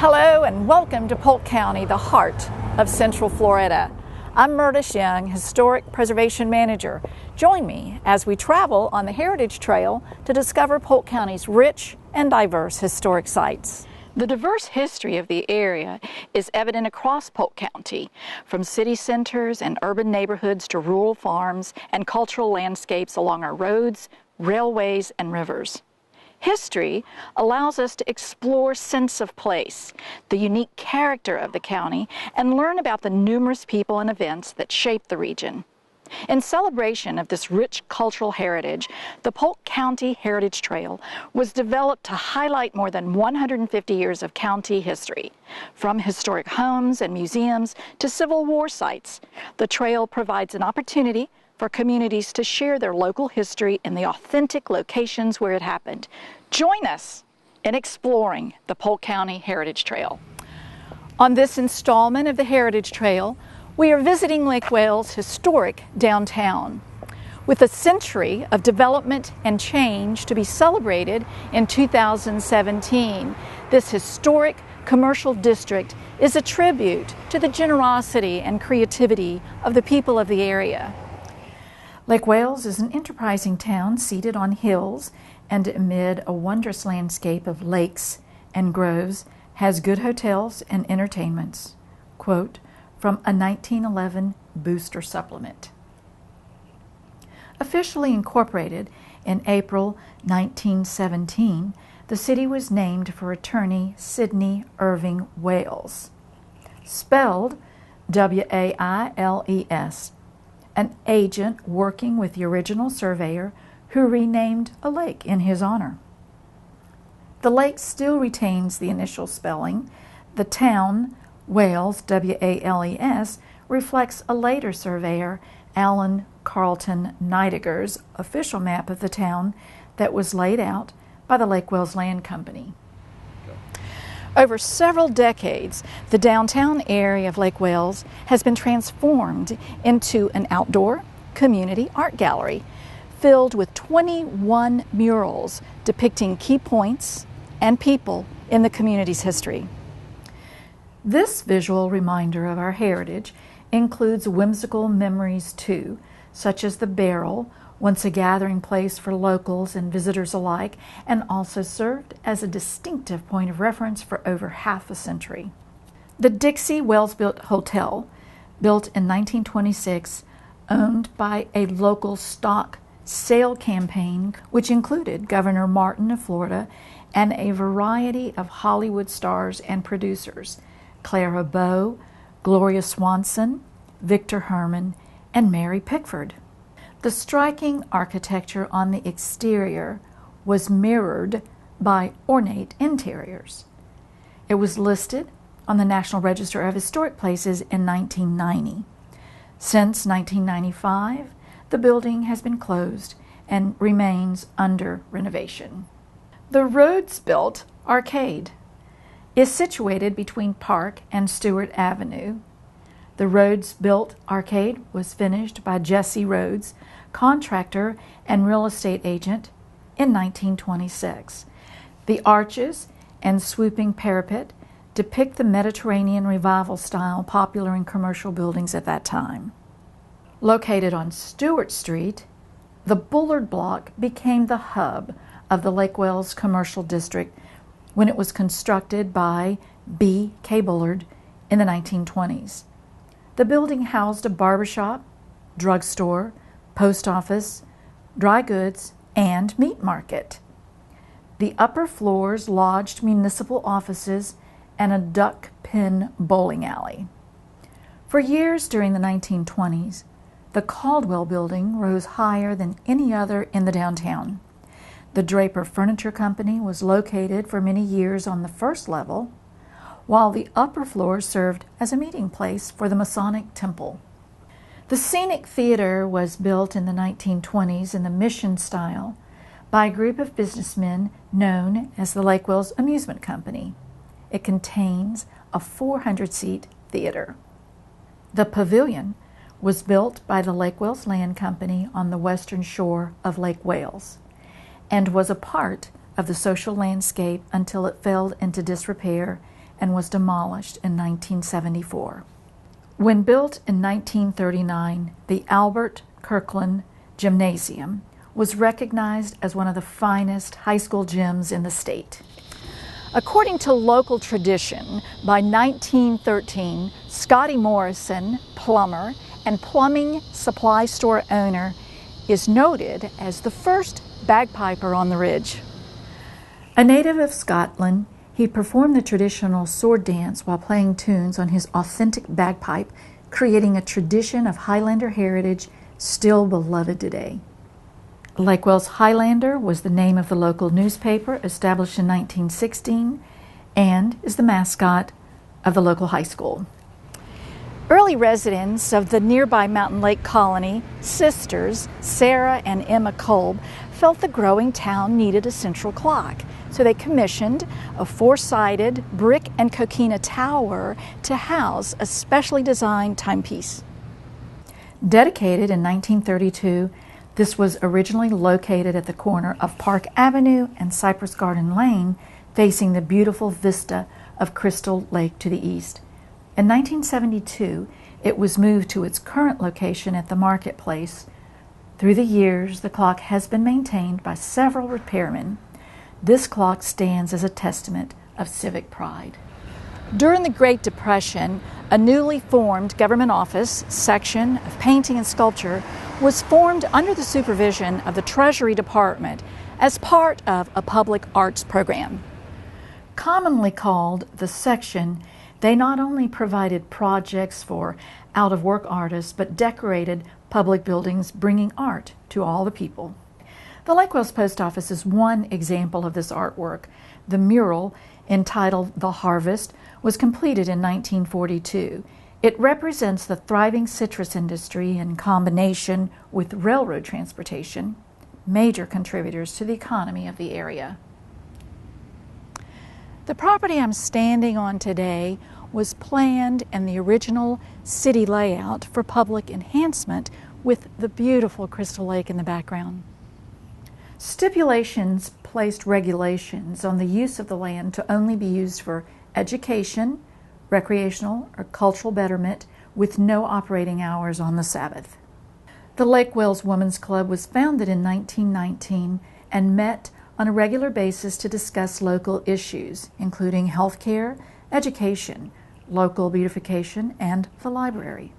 Hello and welcome to Polk County, the heart of Central Florida. I'm Myrtice, Historic Preservation Manager. Join me as we travel on the Heritage Trail to discover Polk County's rich and diverse historic sites. The diverse history of the area is evident across Polk County, from city centers and urban neighborhoods to rural farms and cultural landscapes along our roads, railways, and rivers. History allows us to explore sense of place, the unique character of the county, and learn about the numerous people and events that shape the region. In celebration of this rich cultural heritage, the Polk County Heritage Trail was developed to highlight more than 150 years of county history. From historic homes and museums to Civil War sites, the trail provides an opportunity for communities to share their local history in the authentic locations where it happened. Join us in exploring the Polk County Heritage Trail. On this installment of the Heritage Trail, we are visiting Lake Wales' historic downtown. With a century of development and change to be celebrated in 2017, this historic commercial district is a tribute to the generosity and creativity of the people of the area. Lake Wales is an enterprising town seated on hills and amid a wondrous landscape of lakes and groves, has good hotels and entertainments. Quote from a 1911 booster supplement. Officially incorporated in April 1917, the city was named for attorney Sidney Irving Wales, spelled W-A-I-L-E-S, an agent working with the original surveyor who renamed a lake in his honor. The lake still retains the initial spelling. The town, Wales, W-A-L-E-S, reflects a later surveyor, Alan Carlton Nidegger's official map of the town that was laid out by the Lake Wales Land Company. Over several decades, the downtown area of Lake Wales has been transformed into an outdoor community art gallery filled with 21 murals depicting key points and people in the community's history. This visual reminder of our heritage includes whimsical memories too, such as the barrel, once a gathering place for locals and visitors alike, and also served as a distinctive point of reference for over half a century. The Dixie Wales-built Hotel, built in 1926, owned by a local stock sale campaign, which included Governor Martin of Florida and a variety of Hollywood stars and producers, Clara Bow, Gloria Swanson, Victor Herman, and Mary Pickford. The striking architecture on the exterior was mirrored by ornate interiors. It was listed on the National Register of Historic Places in 1990. Since 1995, the building has been closed and remains under renovation. The Rhodes-built Arcade is situated between Park and Stewart Avenue. The Rhodes-built Arcade was finished by Jesse Rhodes, contractor and real estate agent, in 1926. The arches and swooping parapet depict the Mediterranean Revival style popular in commercial buildings at that time. Located on Stewart Street, the Bullard Block became the hub of the Lake Wales Commercial District when it was constructed by B. K. Bullard in the 1920s. The building housed a barbershop, drugstore, post office, dry goods, and meat market. The upper floors lodged municipal offices and a duck pin bowling alley. For years during the 1920s, the Caldwell Building rose higher than any other in the downtown. The Draper Furniture Company was located for many years on the first level, while the upper floor served as a meeting place for the Masonic Temple. The Scenic Theater was built in the 1920s in the Mission style by a group of businessmen known as the Lake Wales Amusement Company. It contains a 400-seat theater. The Pavilion was built by the Lake Wales Land Company on the western shore of Lake Wales and was a part of the social landscape until it fell into disrepair and was demolished in 1974. When built in 1939, the Albert Kirkland Gymnasium was recognized as one of the finest high school gyms in the state. According to local tradition, by 1913, Scotty Morrison, plumber and plumbing supply store owner, is noted as the first bagpiper on the ridge. A native of Scotland, he performed the traditional sword dance while playing tunes on his authentic bagpipe, creating a tradition of Highlander heritage still beloved today. Lake Wales Highlander was the name of the local newspaper established in 1916 and is the mascot of the local high school. Early residents of the nearby Mountain Lake colony, sisters Sarah and Emma Kolb, felt the growing town needed a central clock, so they commissioned a four-sided brick and coquina tower to house a specially designed timepiece. Dedicated in 1932, this was originally located at the corner of Park Avenue and Cypress Garden Lane, facing the beautiful vista of Crystal Lake to the east. In 1972, it was moved to its current location at the marketplace. Through the years, the clock has been maintained by several repairmen. This clock stands as a testament of civic pride. During the Great Depression, a newly formed government office section of painting and sculpture was formed under the supervision of the Treasury Department as part of a public arts program. Commonly called the section, they not only provided projects for out-of-work artists, but decorated public buildings, bringing art to all the people. The Lake Wales Post Office is one example of this artwork. The mural, entitled The Harvest, was completed in 1942. It represents the thriving citrus industry in combination with railroad transportation, major contributors to the economy of the area. The property I'm standing on today was planned in the original city layout for public enhancement with the beautiful Crystal Lake in the background. Stipulations placed regulations on the use of the land to only be used for education, recreational, or cultural betterment with no operating hours on the Sabbath. The Lake Wales Women's Club was founded in 1919 and met on a regular basis to discuss local issues, including health care, education, local beautification, and the library.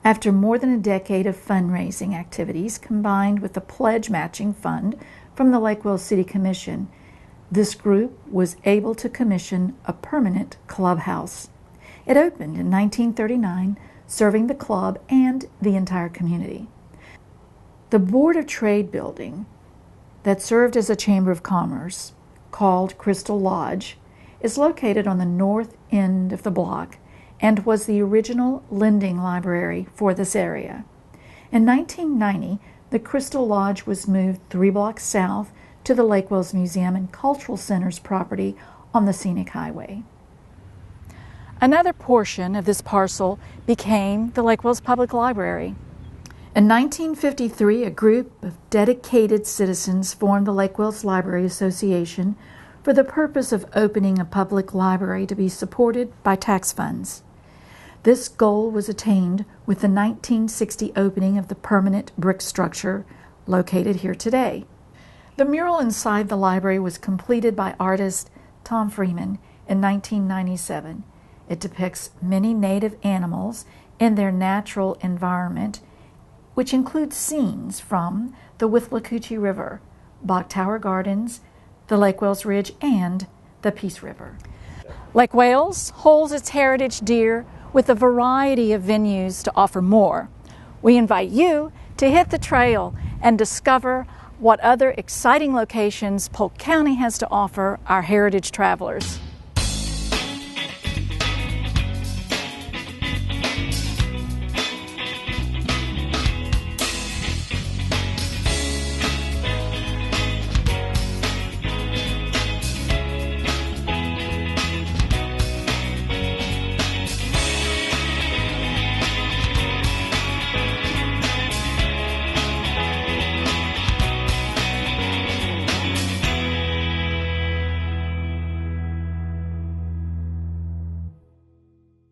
After more than a decade of fundraising activities combined with the pledge matching fund from the Lake Wales City Commission, this group was able to commission a permanent clubhouse. It opened in 1939, serving the club and the entire community. The Board of Trade building that served as a Chamber of Commerce, called Crystal Lodge, is located on the north end of the block and was the original lending library for this area. In 1990, the Crystal Lodge was moved 3 blocks south to the Lake Wales Museum and Cultural Center's property on the Scenic Highway. Another portion of this parcel became the Lake Wales Public Library. In 1953, a group of dedicated citizens formed the Lake Wales Library Association for the purpose of opening a public library to be supported by tax funds. This goal was attained with the 1960 opening of the permanent brick structure located here today. The mural inside the library was completed by artist Tom Freeman in 1997. It depicts many native animals in their natural environment, which includes scenes from the Withlacoochee River, Bog Tower Gardens, the Lake Wales Ridge, and the Peace River. Lake Wales holds its heritage dear with a variety of venues to offer more. We invite you to hit the trail and discover what other exciting locations Polk County has to offer our heritage travelers.